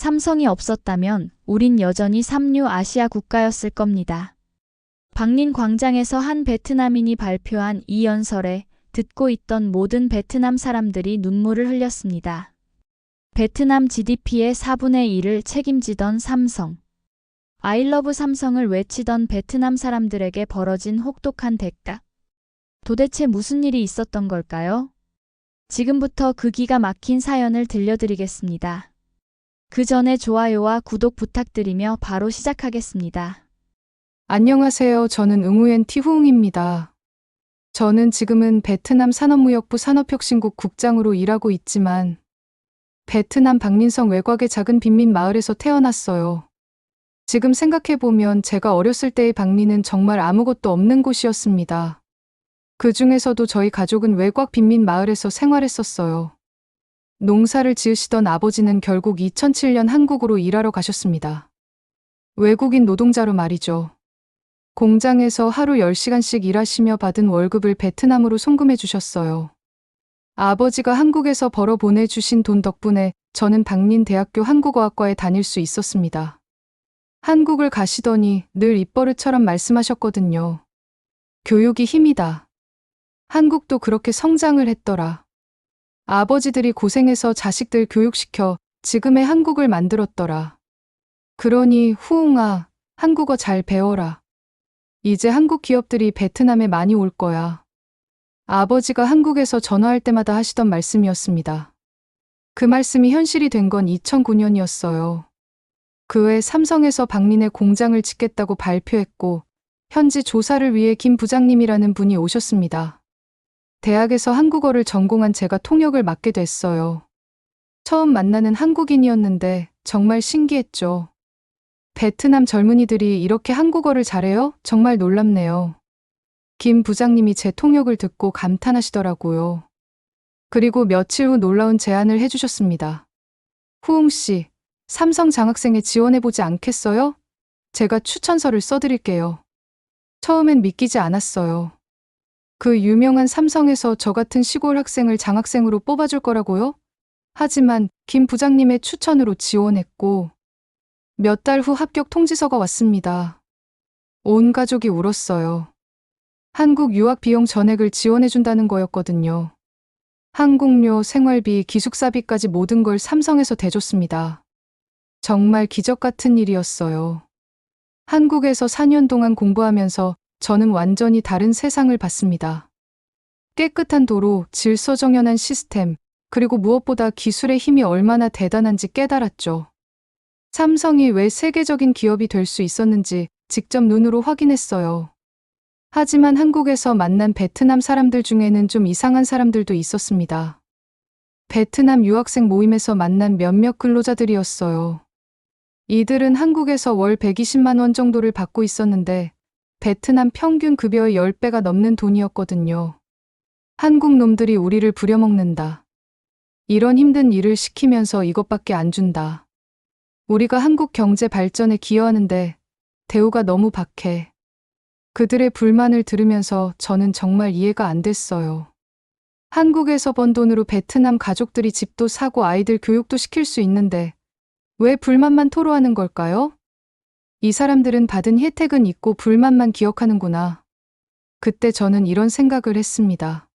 삼성이 없었다면 우린 여전히 삼류 아시아 국가였을 겁니다. 박린 광장에서 한 베트남인이 발표한 이 연설에 듣고 있던 모든 베트남 사람들이 눈물을 흘렸습니다. 베트남 GDP의 4분의 1을 책임지던 삼성. I love 삼성을 외치던 베트남 사람들에게 벌어진 혹독한 대가. 도대체 무슨 일이 있었던 걸까요? 지금부터 그 기가 막힌 사연을 들려드리겠습니다. 그 전에 좋아요와 구독 부탁드리며 바로 시작하겠습니다. 안녕하세요. 저는 응우엔 티후웅입니다. 저는 지금은 베트남 산업무역부 산업혁신국 국장으로 일하고 있지만 베트남 박린성 외곽의 작은 빈민 마을에서 태어났어요. 지금 생각해보면 제가 어렸을 때의 박린은 정말 아무것도 없는 곳이었습니다. 그 중에서도 저희 가족은 외곽 빈민 마을에서 생활했었어요. 농사를 지으시던 아버지는 결국 2007년 한국으로 일하러 가셨습니다. 외국인 노동자로 말이죠. 공장에서 하루 10시간씩 일하시며 받은 월급을 베트남으로 송금해 주셨어요. 아버지가 한국에서 벌어 보내주신 돈 덕분에 저는 박린 대학교 한국어학과에 다닐 수 있었습니다. 한국을 가시더니 늘 입버릇처럼 말씀하셨거든요. 교육이 힘이다. 한국도 그렇게 성장을 했더라. 아버지들이 고생해서 자식들 교육시켜 지금의 한국을 만들었더라. 그러니 후웅아, 한국어 잘 배워라. 이제 한국 기업들이 베트남에 많이 올 거야. 아버지가 한국에서 전화할 때마다 하시던 말씀이었습니다. 그 말씀이 현실이 된 건 2009년이었어요. 그 해 삼성에서 박린의 공장을 짓겠다고 발표했고 현지 조사를 위해 김 부장님이라는 분이 오셨습니다. 대학에서 한국어를 전공한 제가 통역을 맡게 됐어요. 처음 만나는 한국인이었는데 정말 신기했죠. 베트남 젊은이들이 이렇게 한국어를 잘해요? 정말 놀랍네요. 김 부장님이 제 통역을 듣고 감탄하시더라고요. 그리고 며칠 후 놀라운 제안을 해주셨습니다. 후웅 씨, 삼성 장학생에 지원해보지 않겠어요? 제가 추천서를 써드릴게요. 처음엔 믿기지 않았어요. 그 유명한 삼성에서 저 같은 시골 학생을 장학생으로 뽑아줄 거라고요? 하지만 김 부장님의 추천으로 지원했고 몇 달 후 합격 통지서가 왔습니다. 온 가족이 울었어요. 한국 유학 비용 전액을 지원해준다는 거였거든요. 항공료, 생활비, 기숙사비까지 모든 걸 삼성에서 대줬습니다. 정말 기적 같은 일이었어요. 한국에서 4년 동안 공부하면서 저는 완전히 다른 세상을 봤습니다. 깨끗한 도로, 질서정연한 시스템, 그리고 무엇보다 기술의 힘이 얼마나 대단한지 깨달았죠. 삼성이 왜 세계적인 기업이 될 수 있었는지 직접 눈으로 확인했어요. 하지만 한국에서 만난 베트남 사람들 중에는 좀 이상한 사람들도 있었습니다. 베트남 유학생 모임에서 만난 몇몇 근로자들이었어요. 이들은 한국에서 월 120만 원 정도를 받고 있었는데 베트남 평균 급여의 10배가 넘는 돈이었거든요. 한국 놈들이 우리를 부려먹는다. 이런 힘든 일을 시키면서 이것밖에 안 준다. 우리가 한국 경제 발전에 기여하는데 대우가 너무 박해. 그들의 불만을 들으면서 저는 정말 이해가 안 됐어요. 한국에서 번 돈으로 베트남 가족들이 집도 사고 아이들 교육도 시킬 수 있는데 왜 불만만 토로하는 걸까요? 이 사람들은 받은 혜택은 있고 불만만 기억하는구나. 그때 저는 이런 생각을 했습니다.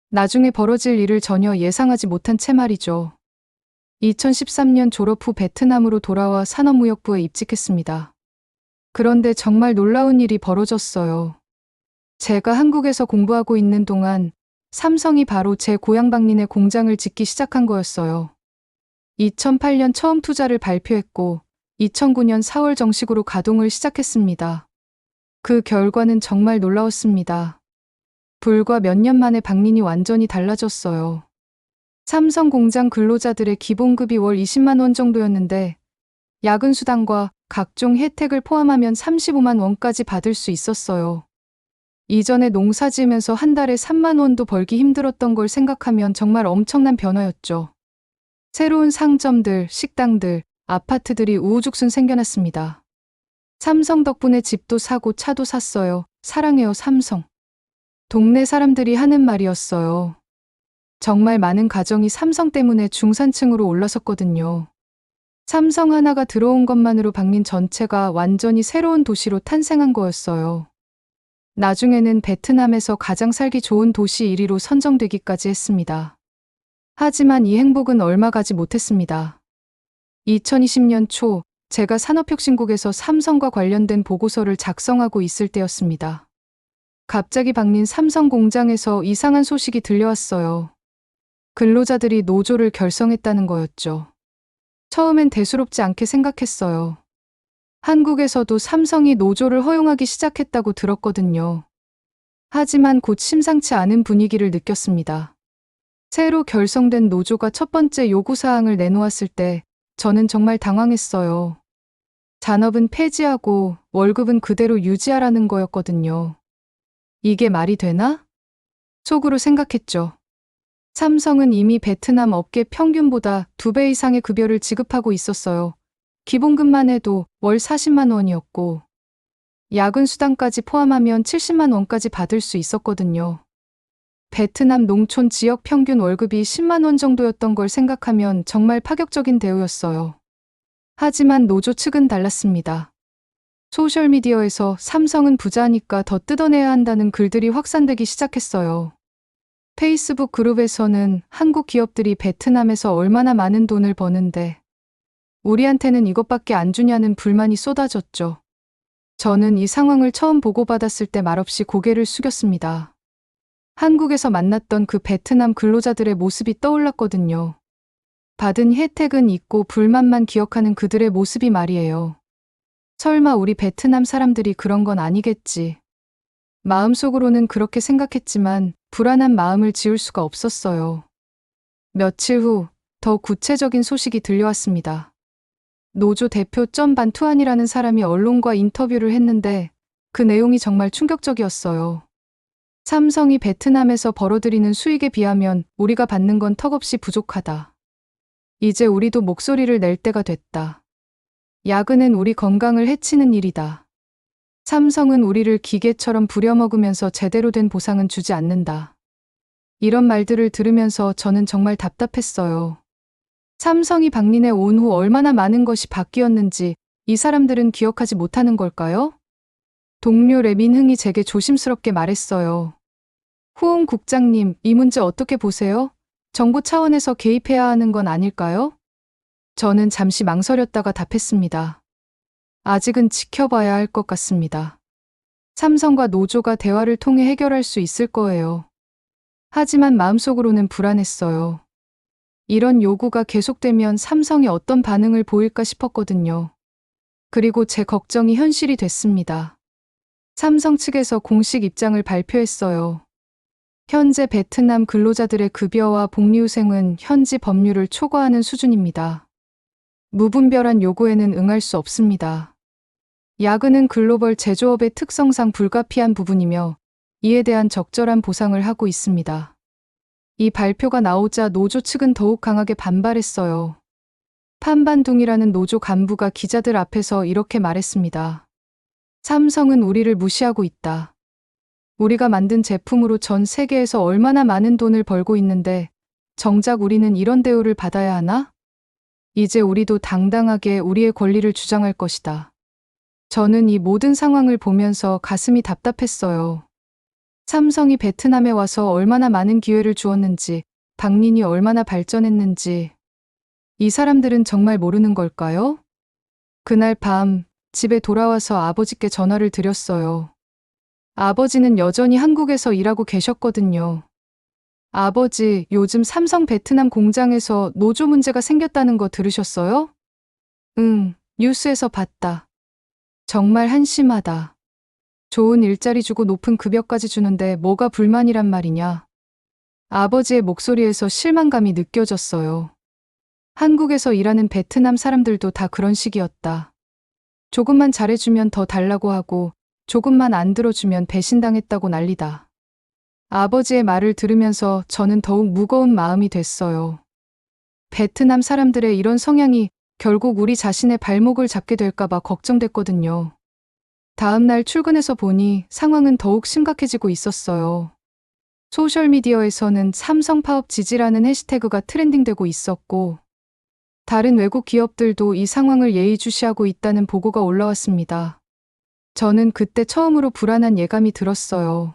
나중에 벌어질 일을 전혀 예상하지 못한 채 말이죠. 2013년 졸업 후 베트남으로 돌아와 산업무역부에 입직했습니다. 그런데 정말 놀라운 일이 벌어졌어요. 제가 한국에서 공부하고 있는 동안 삼성이 바로 제 고향 박린에 공장을 짓기 시작한 거였어요. 2008년 처음 투자를 발표했고 2009년 4월 정식으로 가동을 시작했습니다. 그 결과는 정말 놀라웠습니다. 불과 몇 년 만에 박린이 완전히 달라졌어요. 삼성 공장 근로자들의 기본급이 월 20만 원 정도였는데 야근 수당과 각종 혜택을 포함하면 35만 원까지 받을 수 있었어요. 이전에 농사 지으면서 한 달에 3만 원도 벌기 힘들었던 걸 생각하면 정말 엄청난 변화였죠. 새로운 상점들, 식당들, 아파트들이 우후죽순 생겨났습니다. 삼성 덕분에 집도 사고 차도 샀어요. 사랑해요, 삼성. 동네 사람들이 하는 말이었어요. 정말 많은 가정이 삼성 때문에 중산층으로 올라섰거든요. 삼성 하나가 들어온 것만으로 박린 전체가 완전히 새로운 도시로 탄생한 거였어요. 나중에는 베트남에서 가장 살기 좋은 도시 1위로 선정되기까지 했습니다. 하지만 이 행복은 얼마 가지 못했습니다. 2020년 초 제가 산업혁신국에서 삼성과 관련된 보고서를 작성하고 있을 때였습니다. 갑자기 박린 삼성 공장에서 이상한 소식이 들려왔어요. 근로자들이 노조를 결성했다는 거였죠. 처음엔 대수롭지 않게 생각했어요. 한국에서도 삼성이 노조를 허용하기 시작했다고 들었거든요. 하지만 곧 심상치 않은 분위기를 느꼈습니다. 새로 결성된 노조가 첫 번째 요구사항을 내놓았을 때 저는 정말 당황했어요. 잔업은 폐지하고 월급은 그대로 유지하라는 거였거든요. 이게 말이 되나? 속으로 생각했죠. 삼성은 이미 베트남 업계 평균보다 2배 이상의 급여를 지급하고 있었어요. 기본급만 해도 월 40만 원이었고 야근 수당까지 포함하면 70만 원까지 받을 수 있었거든요. 베트남 농촌 지역 평균 월급이 10만 원 정도였던 걸 생각하면 정말 파격적인 대우였어요. 하지만 노조 측은 달랐습니다. 소셜미디어에서 삼성은 부자니까 더 뜯어내야 한다는 글들이 확산되기 시작했어요. 페이스북 그룹에서는 한국 기업들이 베트남에서 얼마나 많은 돈을 버는데 우리한테는 이것밖에 안 주냐는 불만이 쏟아졌죠. 저는 이 상황을 처음 보고받았을 때 말없이 고개를 숙였습니다. 한국에서 만났던 그 베트남 근로자들의 모습이 떠올랐거든요. 받은 혜택은 있고 불만만 기억하는 그들의 모습이 말이에요. 설마 우리 베트남 사람들이 그런 건 아니겠지. 마음속으로는 그렇게 생각했지만 불안한 마음을 지울 수가 없었어요. 며칠 후 더 구체적인 소식이 들려왔습니다. 노조 대표 전 반투안이라는 사람이 언론과 인터뷰를 했는데 그 내용이 정말 충격적이었어요. 삼성이 베트남에서 벌어들이는 수익에 비하면 우리가 받는 건 턱없이 부족하다. 이제 우리도 목소리를 낼 때가 됐다. 야근은 우리 건강을 해치는 일이다. 삼성은 우리를 기계처럼 부려먹으면서 제대로 된 보상은 주지 않는다. 이런 말들을 들으면서 저는 정말 답답했어요. 삼성이 박린에 온 후 얼마나 많은 것이 바뀌었는지 이 사람들은 기억하지 못하는 걸까요? 동료 레민흥이 제게 조심스럽게 말했어요. 후옹 국장님, 이 문제 어떻게 보세요? 정부 차원에서 개입해야 하는 건 아닐까요? 저는 잠시 망설였다가 답했습니다. 아직은 지켜봐야 할 것 같습니다. 삼성과 노조가 대화를 통해 해결할 수 있을 거예요. 하지만 마음속으로는 불안했어요. 이런 요구가 계속되면 삼성이 어떤 반응을 보일까 싶었거든요. 그리고 제 걱정이 현실이 됐습니다. 삼성 측에서 공식 입장을 발표했어요. 현재 베트남 근로자들의 급여와 복리후생은 현지 법률을 초과하는 수준입니다. 무분별한 요구에는 응할 수 없습니다. 야근은 글로벌 제조업의 특성상 불가피한 부분이며 이에 대한 적절한 보상을 하고 있습니다. 이 발표가 나오자 노조 측은 더욱 강하게 반발했어요. 판반둥이라는 노조 간부가 기자들 앞에서 이렇게 말했습니다. 삼성은 우리를 무시하고 있다. 우리가 만든 제품으로 전 세계에서 얼마나 많은 돈을 벌고 있는데 정작 우리는 이런 대우를 받아야 하나? 이제 우리도 당당하게 우리의 권리를 주장할 것이다. 저는 이 모든 상황을 보면서 가슴이 답답했어요. 삼성이 베트남에 와서 얼마나 많은 기회를 주었는지, 박린이 얼마나 발전했는지. 이 사람들은 정말 모르는 걸까요? 그날 밤 집에 돌아와서 아버지께 전화를 드렸어요. 아버지는 여전히 한국에서 일하고 계셨거든요. 아버지, 요즘 삼성 베트남 공장에서 노조 문제가 생겼다는 거 들으셨어요? 응, 뉴스에서 봤다. 정말 한심하다. 좋은 일자리 주고 높은 급여까지 주는데 뭐가 불만이란 말이냐. 아버지의 목소리에서 실망감이 느껴졌어요. 한국에서 일하는 베트남 사람들도 다 그런 식이었다. 조금만 잘해주면 더 달라고 하고 조금만 안 들어주면 배신당했다고 난리다. 아버지의 말을 들으면서 저는 더욱 무거운 마음이 됐어요. 베트남 사람들의 이런 성향이 결국 우리 자신의 발목을 잡게 될까봐 걱정됐거든요. 다음 날 출근해서 보니 상황은 더욱 심각해지고 있었어요. 소셜미디어에서는 삼성 파업 지지라는 해시태그가 트렌딩되고 있었고 다른 외국 기업들도 이 상황을 예의주시하고 있다는 보고가 올라왔습니다. 저는 그때 처음으로 불안한 예감이 들었어요.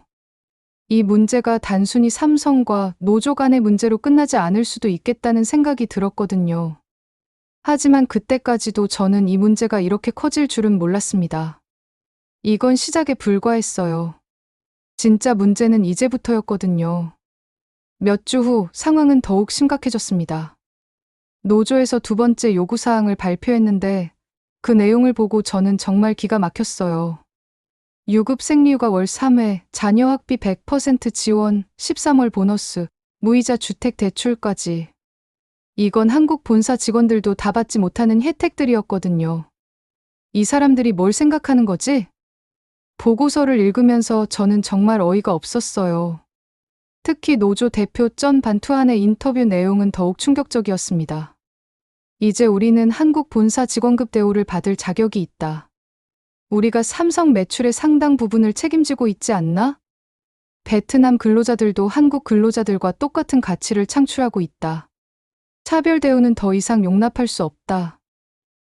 이 문제가 단순히 삼성과 노조 간의 문제로 끝나지 않을 수도 있겠다는 생각이 들었거든요. 하지만 그때까지도 저는 이 문제가 이렇게 커질 줄은 몰랐습니다. 이건 시작에 불과했어요. 진짜 문제는 이제부터였거든요. 몇 주 후 상황은 더욱 심각해졌습니다. 노조에서 두 번째 요구사항을 발표했는데 그 내용을 보고 저는 정말 기가 막혔어요. 유급 생리휴가 월 3회, 자녀 학비 100% 지원, 13월 보너스, 무이자 주택 대출까지. 이건 한국 본사 직원들도 다 받지 못하는 혜택들이었거든요. 이 사람들이 뭘 생각하는 거지? 보고서를 읽으면서 저는 정말 어이가 없었어요. 특히 노조 대표 전 반투안의 인터뷰 내용은 더욱 충격적이었습니다. 이제 우리는 한국 본사 직원급 대우를 받을 자격이 있다. 우리가 삼성 매출의 상당 부분을 책임지고 있지 않나? 베트남 근로자들도 한국 근로자들과 똑같은 가치를 창출하고 있다. 차별 대우는 더 이상 용납할 수 없다.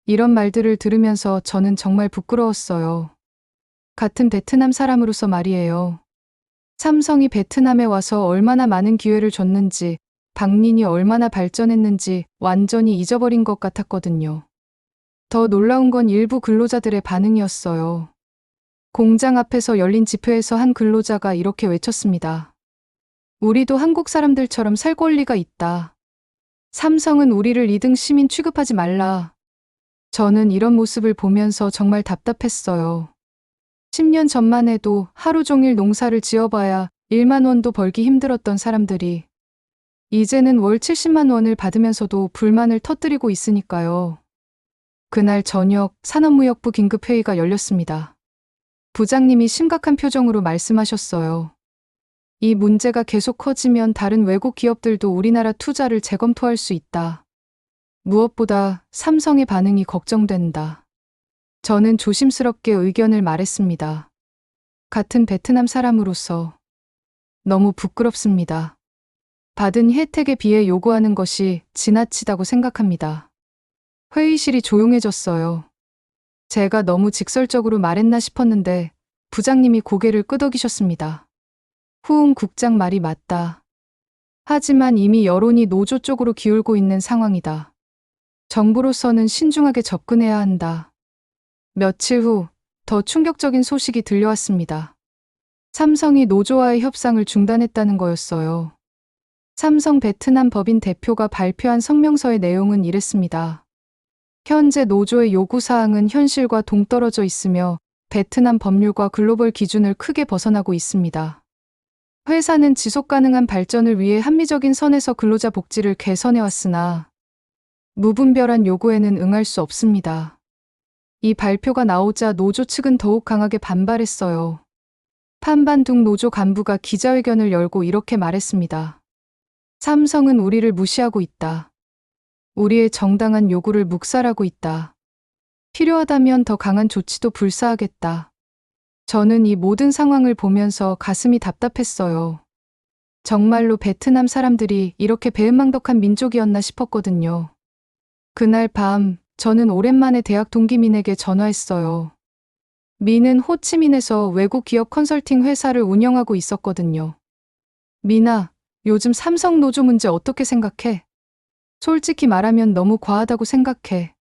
이런 말들을 들으면서 저는 정말 부끄러웠어요. 같은 베트남 사람으로서 말이에요. 삼성이 베트남에 와서 얼마나 많은 기회를 줬는지, 박린이 얼마나 발전했는지 완전히 잊어버린 것 같았거든요. 더 놀라운 건 일부 근로자들의 반응이었어요. 공장 앞에서 열린 집회에서 한 근로자가 이렇게 외쳤습니다. 우리도 한국 사람들처럼 살 권리가 있다. 삼성은 우리를 2등 시민 취급하지 말라. 저는 이런 모습을 보면서 정말 답답했어요. 10년 전만 해도 하루 종일 농사를 지어봐야 1만 원도 벌기 힘들었던 사람들이 이제는 월 70만 원을 받으면서도 불만을 터뜨리고 있으니까요. 그날 저녁 산업무역부 긴급회의가 열렸습니다. 부장님이 심각한 표정으로 말씀하셨어요. 이 문제가 계속 커지면 다른 외국 기업들도 우리나라 투자를 재검토할 수 있다. 무엇보다 삼성의 반응이 걱정된다. 저는 조심스럽게 의견을 말했습니다. 같은 베트남 사람으로서 너무 부끄럽습니다. 받은 혜택에 비해 요구하는 것이 지나치다고 생각합니다. 회의실이 조용해졌어요. 제가 너무 직설적으로 말했나 싶었는데 부장님이 고개를 끄덕이셨습니다. 후웅 국장 말이 맞다. 하지만 이미 여론이 노조 쪽으로 기울고 있는 상황이다. 정부로서는 신중하게 접근해야 한다. 며칠 후 더 충격적인 소식이 들려왔습니다. 삼성이 노조와의 협상을 중단했다는 거였어요. 삼성 베트남 법인 대표가 발표한 성명서의 내용은 이랬습니다. 현재 노조의 요구사항은 현실과 동떨어져 있으며 베트남 법률과 글로벌 기준을 크게 벗어나고 있습니다. 회사는 지속가능한 발전을 위해 합리적인 선에서 근로자 복지를 개선해왔으나 무분별한 요구에는 응할 수 없습니다. 이 발표가 나오자 노조 측은 더욱 강하게 반발했어요. 판반둥 노조 간부가 기자회견을 열고 이렇게 말했습니다. 삼성은 우리를 무시하고 있다. 우리의 정당한 요구를 묵살하고 있다. 필요하다면 더 강한 조치도 불사하겠다. 저는 이 모든 상황을 보면서 가슴이 답답했어요. 정말로 베트남 사람들이 이렇게 배은망덕한 민족이었나 싶었거든요. 그날 밤 저는 오랜만에 대학 동기민에게 전화했어요. 민은 호치민에서 외국 기업 컨설팅 회사를 운영하고 있었거든요. 민아, 요즘 삼성 노조 문제 어떻게 생각해? 솔직히 말하면 너무 과하다고 생각해.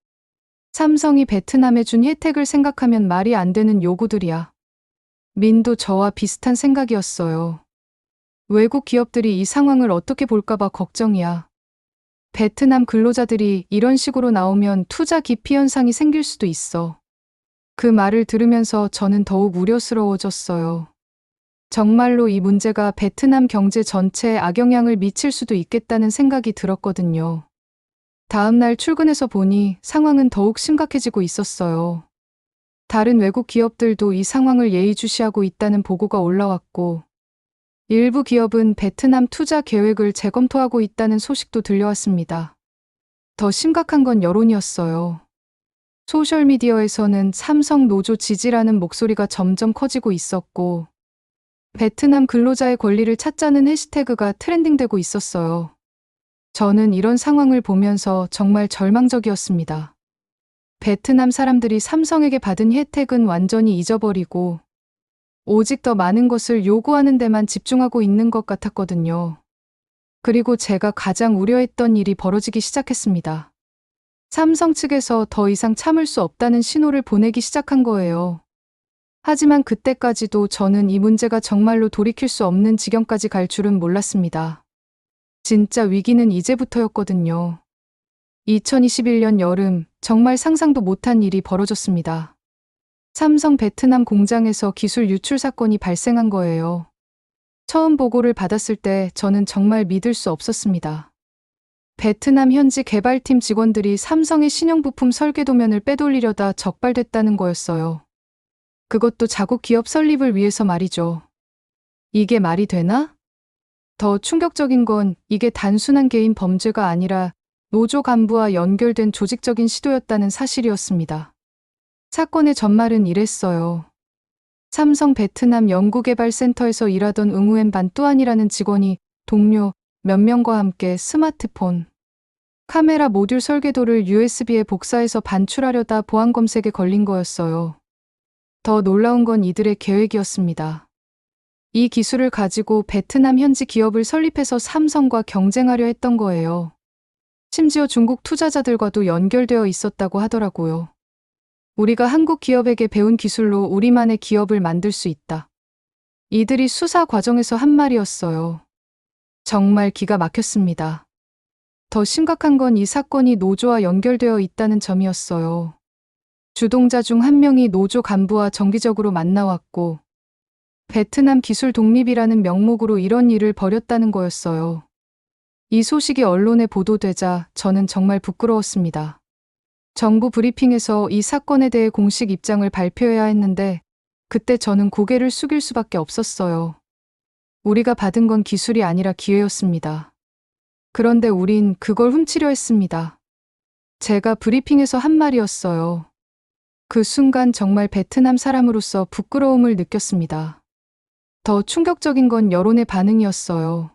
삼성이 베트남에 준 혜택을 생각하면 말이 안 되는 요구들이야. 민도 저와 비슷한 생각이었어요. 외국 기업들이 이 상황을 어떻게 볼까봐 걱정이야. 베트남 근로자들이 이런 식으로 나오면 투자 기피 현상이 생길 수도 있어. 그 말을 들으면서 저는 더욱 우려스러워졌어요. 정말로 이 문제가 베트남 경제 전체에 악영향을 미칠 수도 있겠다는 생각이 들었거든요. 다음 날 출근해서 보니 상황은 더욱 심각해지고 있었어요. 다른 외국 기업들도 이 상황을 예의주시하고 있다는 보고가 올라왔고, 일부 기업은 베트남 투자 계획을 재검토하고 있다는 소식도 들려왔습니다. 더 심각한 건 여론이었어요. 소셜미디어에서는 삼성 노조 지지라는 목소리가 점점 커지고 있었고, 베트남 근로자의 권리를 찾자는 해시태그가 트렌딩되고 있었어요. 저는 이런 상황을 보면서 정말 절망적이었습니다. 베트남 사람들이 삼성에게 받은 혜택은 완전히 잊어버리고 오직 더 많은 것을 요구하는 데만 집중하고 있는 것 같았거든요. 그리고 제가 가장 우려했던 일이 벌어지기 시작했습니다. 삼성 측에서 더 이상 참을 수 없다는 신호를 보내기 시작한 거예요. 하지만 그때까지도 저는 이 문제가 정말로 돌이킬 수 없는 지경까지 갈 줄은 몰랐습니다. 진짜 위기는 이제부터였거든요. 2021년 여름, 정말 상상도 못한 일이 벌어졌습니다. 삼성 베트남 공장에서 기술 유출 사건이 발생한 거예요. 처음 보고를 받았을 때 저는 정말 믿을 수 없었습니다. 베트남 현지 개발팀 직원들이 삼성의 신형 부품 설계 도면을 빼돌리려다 적발됐다는 거였어요. 그것도 자국 기업 설립을 위해서 말이죠. 이게 말이 되나? 더 충격적인 건 이게 단순한 개인 범죄가 아니라 노조 간부와 연결된 조직적인 시도였다는 사실이었습니다. 사건의 전말은 이랬어요. 삼성 베트남 연구개발센터에서 일하던 응우엔 반 뚜안이라는 직원이 동료 몇 명과 함께 스마트폰, 카메라 모듈 설계도를 USB에 복사해서 반출하려다 보안 검색에 걸린 거였어요. 더 놀라운 건 이들의 계획이었습니다. 이 기술을 가지고 베트남 현지 기업을 설립해서 삼성과 경쟁하려 했던 거예요. 심지어 중국 투자자들과도 연결되어 있었다고 하더라고요. 우리가 한국 기업에게 배운 기술로 우리만의 기업을 만들 수 있다. 이들이 수사 과정에서 한 말이었어요. 정말 기가 막혔습니다. 더 심각한 건 이 사건이 노조와 연결되어 있다는 점이었어요. 주동자 중 한 명이 노조 간부와 정기적으로 만나왔고, 베트남 기술 독립이라는 명목으로 이런 일을 벌였다는 거였어요. 이 소식이 언론에 보도되자 저는 정말 부끄러웠습니다. 정부 브리핑에서 이 사건에 대해 공식 입장을 발표해야 했는데 그때 저는 고개를 숙일 수밖에 없었어요. 우리가 받은 건 기술이 아니라 기회였습니다. 그런데 우린 그걸 훔치려 했습니다. 제가 브리핑에서 한 말이었어요. 그 순간 정말 베트남 사람으로서 부끄러움을 느꼈습니다. 더 충격적인 건 여론의 반응이었어요.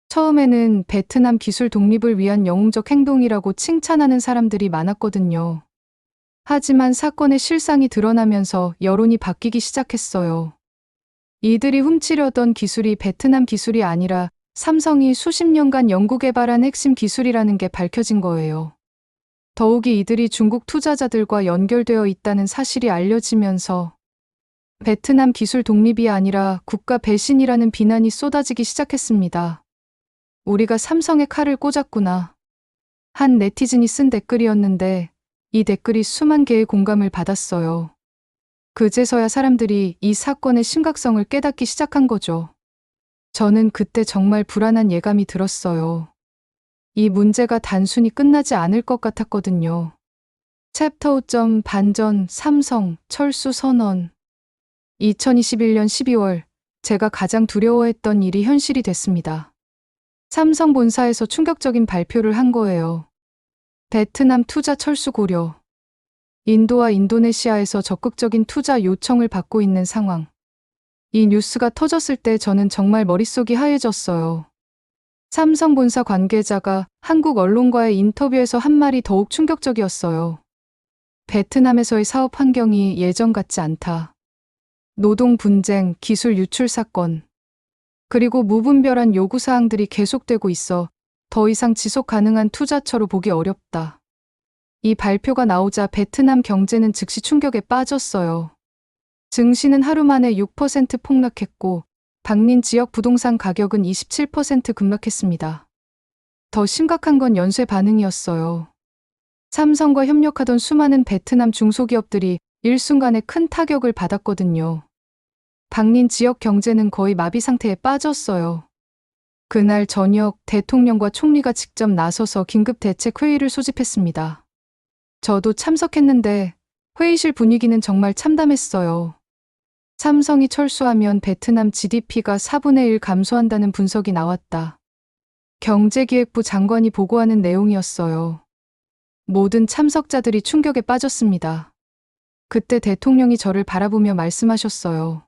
처음에는 베트남 기술 독립을 위한 영웅적 행동이라고 칭찬하는 사람들이 많았거든요. 하지만 사건의 실상이 드러나면서 여론이 바뀌기 시작했어요. 이들이 훔치려던 기술이 베트남 기술이 아니라 삼성이 수십 년간 연구개발한 핵심 기술이라는 게 밝혀진 거예요. 더욱이 이들이 중국 투자자들과 연결되어 있다는 사실이 알려지면서 베트남 기술 독립이 아니라 국가 배신이라는 비난이 쏟아지기 시작했습니다. 우리가 삼성의 칼을 꽂았구나. 한 네티즌이 쓴 댓글이었는데 이 댓글이 수만 개의 공감을 받았어요. 그제서야 사람들이 이 사건의 심각성을 깨닫기 시작한 거죠. 저는 그때 정말 불안한 예감이 들었어요. 이 문제가 단순히 끝나지 않을 것 같았거든요. 챕터 5. 반전, 삼성, 철수 선언. 2021년 12월, 제가 가장 두려워했던 일이 현실이 됐습니다. 삼성 본사에서 충격적인 발표를 한 거예요. 베트남 투자 철수 고려. 인도와 인도네시아에서 적극적인 투자 요청을 받고 있는 상황. 이 뉴스가 터졌을 때 저는 정말 머릿속이 하얘졌어요. 삼성 본사 관계자가 한국 언론과의 인터뷰에서 한 말이 더욱 충격적이었어요. 베트남에서의 사업 환경이 예전 같지 않다. 노동 분쟁, 기술 유출 사건, 그리고 무분별한 요구사항들이 계속되고 있어 더 이상 지속 가능한 투자처로 보기 어렵다. 이 발표가 나오자 베트남 경제는 즉시 충격에 빠졌어요. 증시는 하루 만에 6% 폭락했고 박린 지역 부동산 가격은 27% 급락했습니다. 더 심각한 건 연쇄 반응이었어요. 삼성과 협력하던 수많은 베트남 중소기업들이 일순간에 큰 타격을 받았거든요. 박린 지역 경제는 거의 마비 상태에 빠졌어요. 그날 저녁 대통령과 총리가 직접 나서서 긴급 대책 회의를 소집했습니다. 저도 참석했는데 회의실 분위기는 정말 참담했어요. 삼성이 철수하면 베트남 GDP가 4분의 1 감소한다는 분석이 나왔다. 경제기획부 장관이 보고하는 내용이었어요. 모든 참석자들이 충격에 빠졌습니다. 그때 대통령이 저를 바라보며 말씀하셨어요.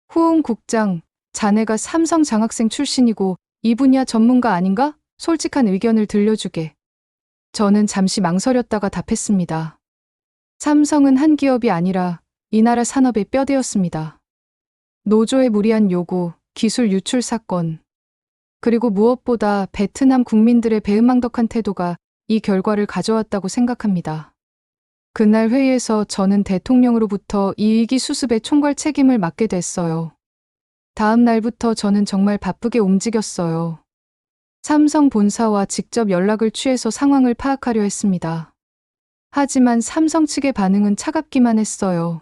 후웅 국장, 자네가 삼성 장학생 출신이고 이 분야 전문가 아닌가? 솔직한 의견을 들려주게. 저는 잠시 망설였다가 답했습니다. 삼성은 한 기업이 아니라 이 나라 산업의 뼈대였습니다. 노조의 무리한 요구, 기술 유출 사건, 그리고 무엇보다 베트남 국민들의 배은망덕한 태도가 이 결과를 가져왔다고 생각합니다. 그날 회의에서 저는 대통령으로부터 이 위기 수습의 총괄 책임을 맡게 됐어요. 다음 날부터 저는 정말 바쁘게 움직였어요. 삼성 본사와 직접 연락을 취해서 상황을 파악하려 했습니다. 하지만 삼성 측의 반응은 차갑기만 했어요.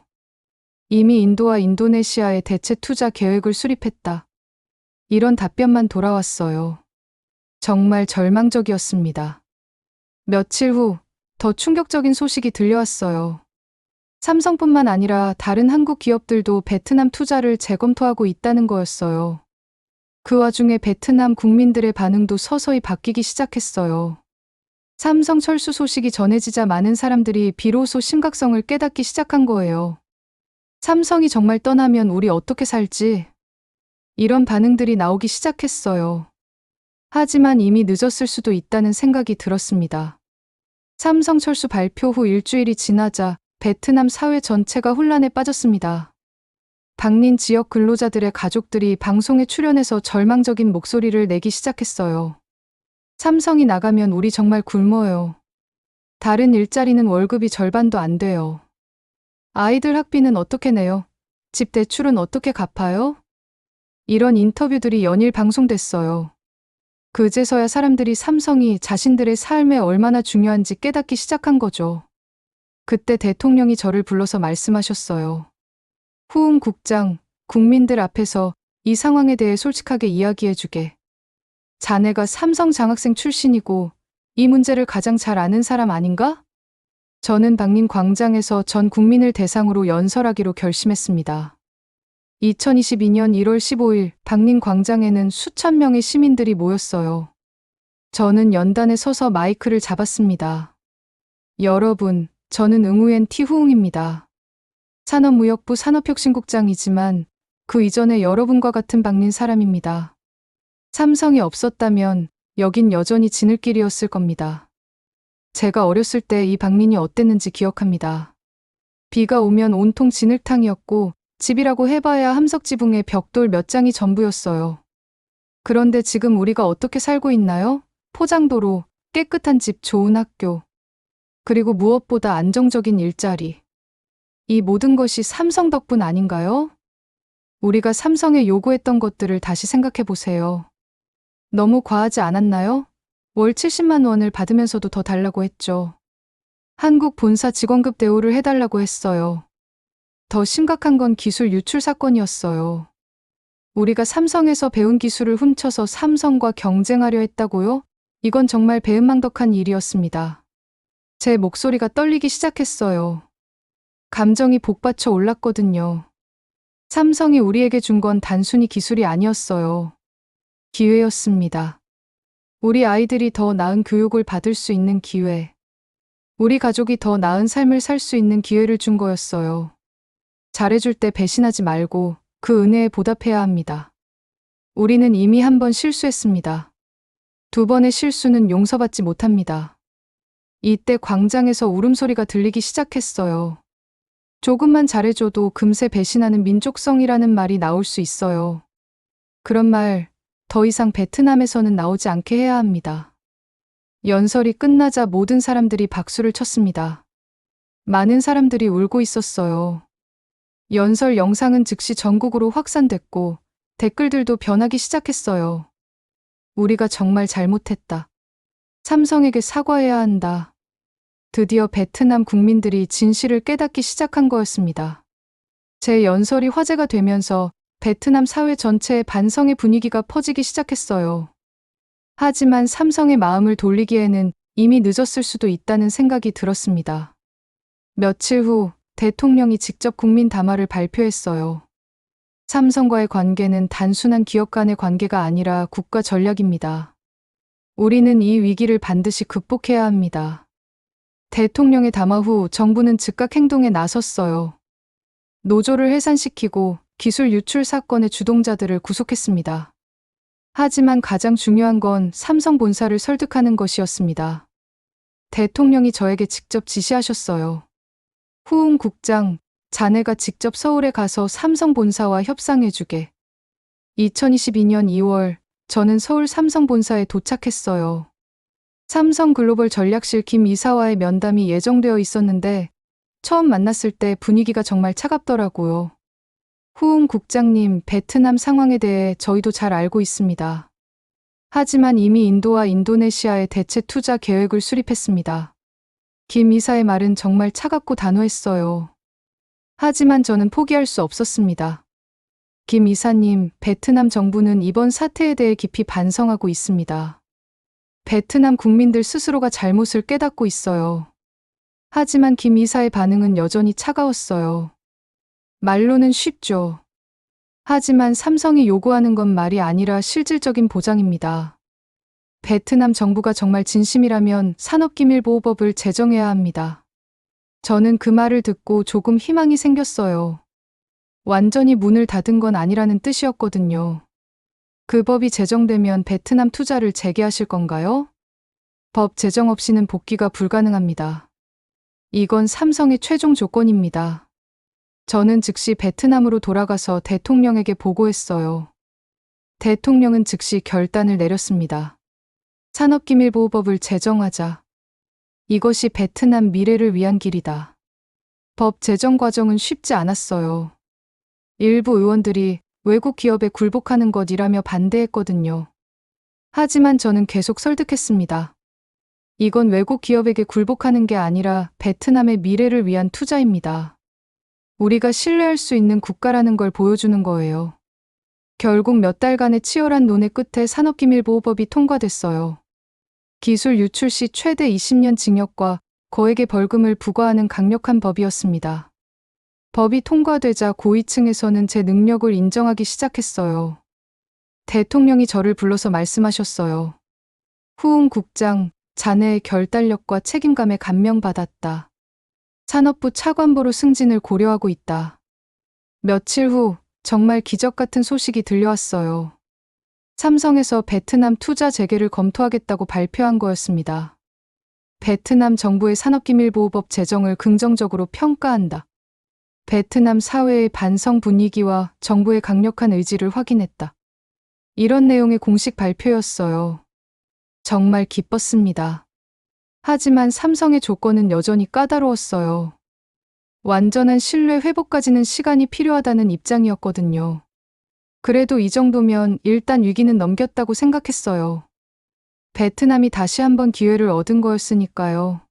이미 인도와 인도네시아의 대체 투자 계획을 수립했다. 이런 답변만 돌아왔어요. 정말 절망적이었습니다. 며칠 후 더 충격적인 소식이 들려왔어요. 삼성뿐만 아니라 다른 한국 기업들도 베트남 투자를 재검토하고 있다는 거였어요. 그 와중에 베트남 국민들의 반응도 서서히 바뀌기 시작했어요. 삼성 철수 소식이 전해지자 많은 사람들이 비로소 심각성을 깨닫기 시작한 거예요. 삼성이 정말 떠나면 우리 어떻게 살지? 이런 반응들이 나오기 시작했어요. 하지만 이미 늦었을 수도 있다는 생각이 들었습니다. 삼성 철수 발표 후 일주일이 지나자 베트남 사회 전체가 혼란에 빠졌습니다. 방린 지역 근로자들의 가족들이 방송에 출연해서 절망적인 목소리를 내기 시작했어요. 삼성이 나가면 우리 정말 굶어요. 다른 일자리는 월급이 절반도 안 돼요. 아이들 학비는 어떻게 내요? 집 대출은 어떻게 갚아요? 이런 인터뷰들이 연일 방송됐어요. 그제서야 사람들이 삼성이 자신들의 삶에 얼마나 중요한지 깨닫기 시작한 거죠. 그때 대통령이 저를 불러서 말씀하셨어요. 후웅 국장, 국민들 앞에서 이 상황에 대해 솔직하게 이야기해주게. 자네가 삼성 장학생 출신이고 이 문제를 가장 잘 아는 사람 아닌가? 저는 방린 광장에서 전 국민을 대상으로 연설하기로 결심했습니다. 2022년 1월 15일 방린 광장에는 수천 명의 시민들이 모였어요. 저는 연단에 서서 마이크를 잡았습니다. 여러분, 저는 응우엔 티후웅입니다. 산업무역부 산업혁신국장이지만 그 이전에 여러분과 같은 방린 사람입니다. 삼성이 없었다면 여긴 여전히 지늘길이었을 겁니다. 제가 어렸을 때 이 방린이 어땠는지 기억합니다. 비가 오면 온통 진흙탕이었고 집이라고 해봐야 함석지붕에 벽돌 몇 장이 전부였어요. 그런데 지금 우리가 어떻게 살고 있나요? 포장도로, 깨끗한 집, 좋은 학교, 그리고 무엇보다 안정적인 일자리. 이 모든 것이 삼성 덕분 아닌가요? 우리가 삼성에 요구했던 것들을 다시 생각해 보세요. 너무 과하지 않았나요? 월 70만 원을 받으면서도 더 달라고 했죠. 한국 본사 직원급 대우를 해달라고 했어요. 더 심각한 건 기술 유출 사건이었어요. 우리가 삼성에서 배운 기술을 훔쳐서 삼성과 경쟁하려 했다고요? 이건 정말 배은망덕한 일이었습니다. 제 목소리가 떨리기 시작했어요. 감정이 복받쳐 올랐거든요. 삼성이 우리에게 준 건 단순히 기술이 아니었어요. 기회였습니다. 우리 아이들이 더 나은 교육을 받을 수 있는 기회. 우리 가족이 더 나은 삶을 살 수 있는 기회를 준 거였어요. 잘해줄 때 배신하지 말고 그 은혜에 보답해야 합니다. 우리는 이미 한 번 실수했습니다. 두 번의 실수는 용서받지 못합니다. 이때 광장에서 울음소리가 들리기 시작했어요. 조금만 잘해줘도 금세 배신하는 민족성이라는 말이 나올 수 있어요. 그런 말 더 이상 베트남에서는 나오지 않게 해야 합니다. 연설이 끝나자 모든 사람들이 박수를 쳤습니다. 많은 사람들이 울고 있었어요. 연설 영상은 즉시 전국으로 확산됐고 댓글들도 변하기 시작했어요. 우리가 정말 잘못했다. 삼성에게 사과해야 한다. 드디어 베트남 국민들이 진실을 깨닫기 시작한 거였습니다. 제 연설이 화제가 되면서 베트남 사회 전체에 반성의 분위기가 퍼지기 시작했어요. 하지만 삼성의 마음을 돌리기에는 이미 늦었을 수도 있다는 생각이 들었습니다. 며칠 후 대통령이 직접 국민 담화를 발표했어요. 삼성과의 관계는 단순한 기업 간의 관계가 아니라 국가 전략입니다. 우리는 이 위기를 반드시 극복해야 합니다. 대통령의 담화 후 정부는 즉각 행동에 나섰어요. 노조를 해산시키고 기술 유출 사건의 주동자들을 구속했습니다. 하지만 가장 중요한 건 삼성 본사를 설득하는 것이었습니다. 대통령이 저에게 직접 지시하셨어요. 후웅 국장, 자네가 직접 서울에 가서 삼성 본사와 협상해주게. 2022년 2월, 저는 서울 삼성 본사에 도착했어요. 삼성 글로벌 전략실 김 이사와의 면담이 예정되어 있었는데, 처음 만났을 때 분위기가 정말 차갑더라고요. 후웅 국장님, 베트남 상황에 대해 저희도 잘 알고 있습니다. 하지만 이미 인도와 인도네시아의 대체 투자 계획을 수립했습니다. 김 이사의 말은 정말 차갑고 단호했어요. 하지만 저는 포기할 수 없었습니다. 김 이사님, 베트남 정부는 이번 사태에 대해 깊이 반성하고 있습니다. 베트남 국민들 스스로가 잘못을 깨닫고 있어요. 하지만 김 이사의 반응은 여전히 차가웠어요. 말로는 쉽죠. 하지만 삼성이 요구하는 건 말이 아니라 실질적인 보장입니다. 베트남 정부가 정말 진심이라면 산업기밀보호법을 제정해야 합니다. 저는 그 말을 듣고 조금 희망이 생겼어요. 완전히 문을 닫은 건 아니라는 뜻이었거든요. 그 법이 제정되면 베트남 투자를 재개하실 건가요? 법 제정 없이는 복귀가 불가능합니다. 이건 삼성의 최종 조건입니다. 저는 즉시 베트남으로 돌아가서 대통령에게 보고했어요. 대통령은 즉시 결단을 내렸습니다. 산업기밀보호법을 제정하자. 이것이 베트남 미래를 위한 길이다. 법 제정 과정은 쉽지 않았어요. 일부 의원들이 외국 기업에 굴복하는 것이라며 반대했거든요. 하지만 저는 계속 설득했습니다. 이건 외국 기업에게 굴복하는 게 아니라 베트남의 미래를 위한 투자입니다. 우리가 신뢰할 수 있는 국가라는 걸 보여주는 거예요. 결국 몇 달간의 치열한 논의 끝에 산업기밀보호법이 통과됐어요. 기술 유출 시 최대 20년 징역과 거액의 벌금을 부과하는 강력한 법이었습니다. 법이 통과되자 고위층에서는 제 능력을 인정하기 시작했어요. 대통령이 저를 불러서 말씀하셨어요. 후웅 국장, 자네의 결단력과 책임감에 감명받았다. 산업부 차관보로 승진을 고려하고 있다. 며칠 후 정말 기적 같은 소식이 들려왔어요. 삼성에서 베트남 투자 재개를 검토하겠다고 발표한 거였습니다. 베트남 정부의 산업기밀보호법 제정을 긍정적으로 평가한다. 베트남 사회의 반성 분위기와 정부의 강력한 의지를 확인했다. 이런 내용의 공식 발표였어요. 정말 기뻤습니다. 하지만 삼성의 조건은 여전히 까다로웠어요. 완전한 신뢰 회복까지는 시간이 필요하다는 입장이었거든요. 그래도 이 정도면 일단 위기는 넘겼다고 생각했어요. 베트남이 다시 한번 기회를 얻은 거였으니까요.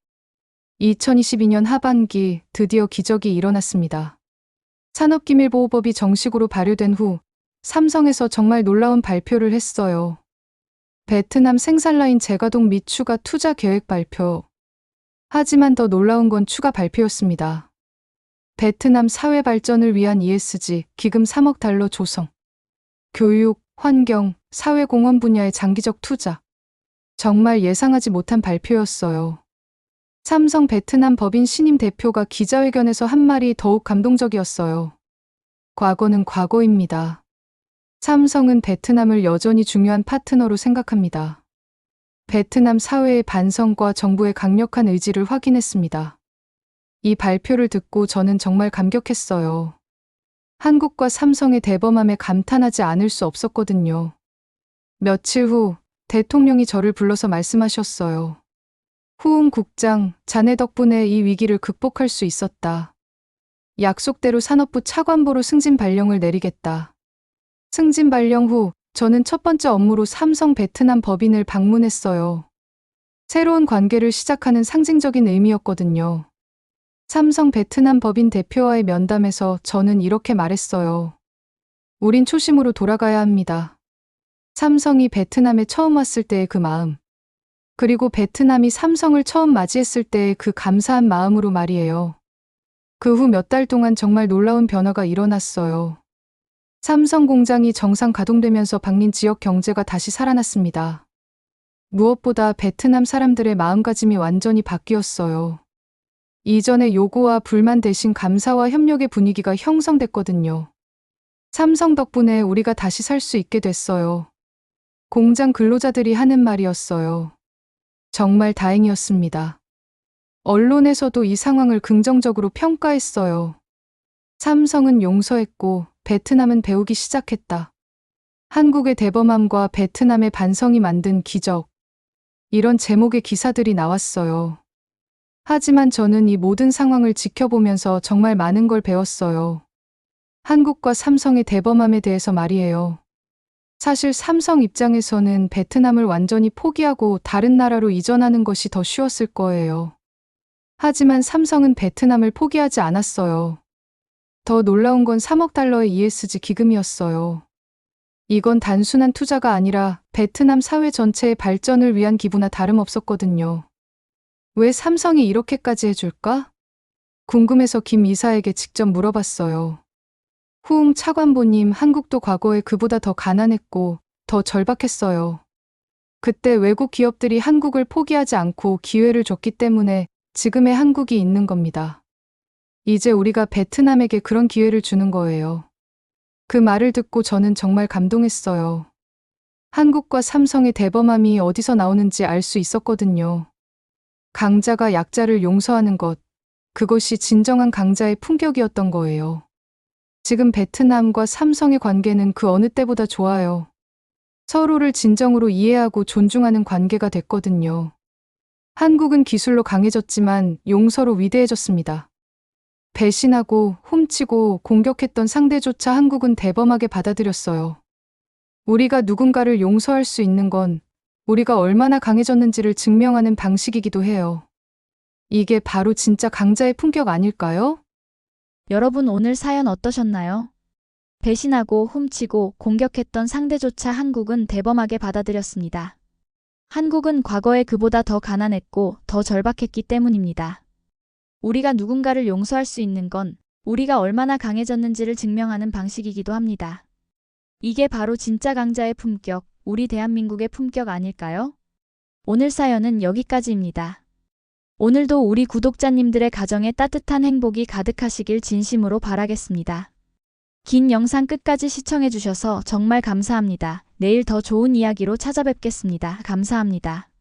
2022년 하반기 드디어 기적이 일어났습니다. 산업기밀보호법이 정식으로 발효된 후 삼성에서 정말 놀라운 발표를 했어요. 베트남 생산라인 재가동 및 추가 투자 계획 발표. 하지만 더 놀라운 건 추가 발표였습니다. 베트남 사회 발전을 위한 ESG 기금 3억 달러 조성. 교육, 환경, 사회공헌 분야의 장기적 투자. 정말 예상하지 못한 발표였어요. 삼성 베트남 법인 신임 대표가 기자회견에서 한 말이 더욱 감동적이었어요. 과거는 과거입니다. 삼성은 베트남을 여전히 중요한 파트너로 생각합니다. 베트남 사회의 반성과 정부의 강력한 의지를 확인했습니다. 이 발표를 듣고 저는 정말 감격했어요. 한국과 삼성의 대범함에 감탄하지 않을 수 없었거든요. 며칠 후 대통령이 저를 불러서 말씀하셨어요. 후웅 국장, 자네 덕분에 이 위기를 극복할 수 있었다. 약속대로 산업부 차관보로 승진 발령을 내리겠다. 승진 발령 후 저는 첫 번째 업무로 삼성 베트남 법인을 방문했어요. 새로운 관계를 시작하는 상징적인 의미였거든요. 삼성 베트남 법인 대표와의 면담에서 저는 이렇게 말했어요. 우린 초심으로 돌아가야 합니다. 삼성이 베트남에 처음 왔을 때의 그 마음. 그리고 베트남이 삼성을 처음 맞이했을 때의 그 감사한 마음으로 말이에요. 그 후 몇 달 동안 정말 놀라운 변화가 일어났어요. 삼성 공장이 정상 가동되면서 방린 지역 경제가 다시 살아났습니다. 무엇보다 베트남 사람들의 마음가짐이 완전히 바뀌었어요. 이전의 요구와 불만 대신 감사와 협력의 분위기가 형성됐거든요. 삼성 덕분에 우리가 다시 살 수 있게 됐어요. 공장 근로자들이 하는 말이었어요. 정말 다행이었습니다. 언론에서도 이 상황을 긍정적으로 평가했어요. 삼성은 용서했고 베트남은 배우기 시작했다. 한국의 대범함과 베트남의 반성이 만든 기적. 이런 제목의 기사들이 나왔어요. 하지만 저는 이 모든 상황을 지켜보면서 정말 많은 걸 배웠어요. 한국과 삼성의 대범함에 대해서 말이에요. 사실 삼성 입장에서는 베트남을 완전히 포기하고 다른 나라로 이전하는 것이 더 쉬웠을 거예요. 하지만 삼성은 베트남을 포기하지 않았어요. 더 놀라운 건 3억 달러의 ESG 기금이었어요. 이건 단순한 투자가 아니라 베트남 사회 전체의 발전을 위한 기부나 다름없었거든요. 왜 삼성이 이렇게까지 해줄까? 궁금해서 김 이사에게 직접 물어봤어요. 후웅 차관보님, 한국도 과거에 그보다 더 가난했고 더 절박했어요. 그때 외국 기업들이 한국을 포기하지 않고 기회를 줬기 때문에 지금의 한국이 있는 겁니다. 이제 우리가 베트남에게 그런 기회를 주는 거예요. 그 말을 듣고 저는 정말 감동했어요. 한국과 삼성의 대범함이 어디서 나오는지 알 수 있었거든요. 강자가 약자를 용서하는 것, 그것이 진정한 강자의 품격이었던 거예요. 지금 베트남과 삼성의 관계는 그 어느 때보다 좋아요. 서로를 진정으로 이해하고 존중하는 관계가 됐거든요. 한국은 기술로 강해졌지만 용서로 위대해졌습니다. 배신하고 훔치고 공격했던 상대조차 한국은 대범하게 받아들였어요. 우리가 누군가를 용서할 수 있는 건 우리가 얼마나 강해졌는지를 증명하는 방식이기도 해요. 이게 바로 진짜 강자의 품격 아닐까요? 여러분 오늘 사연 어떠셨나요? 배신하고 훔치고 공격했던 상대조차 한국은 대범하게 받아들였습니다. 한국은 과거에 그보다 더 가난했고 더 절박했기 때문입니다. 우리가 누군가를 용서할 수 있는 건 우리가 얼마나 강해졌는지를 증명하는 방식이기도 합니다. 이게 바로 진짜 강자의 품격, 우리 대한민국의 품격 아닐까요? 오늘 사연은 여기까지입니다. 오늘도 우리 구독자님들의 가정에 따뜻한 행복이 가득하시길 진심으로 바라겠습니다. 긴 영상 끝까지 시청해주셔서 정말 감사합니다. 내일 더 좋은 이야기로 찾아뵙겠습니다. 감사합니다.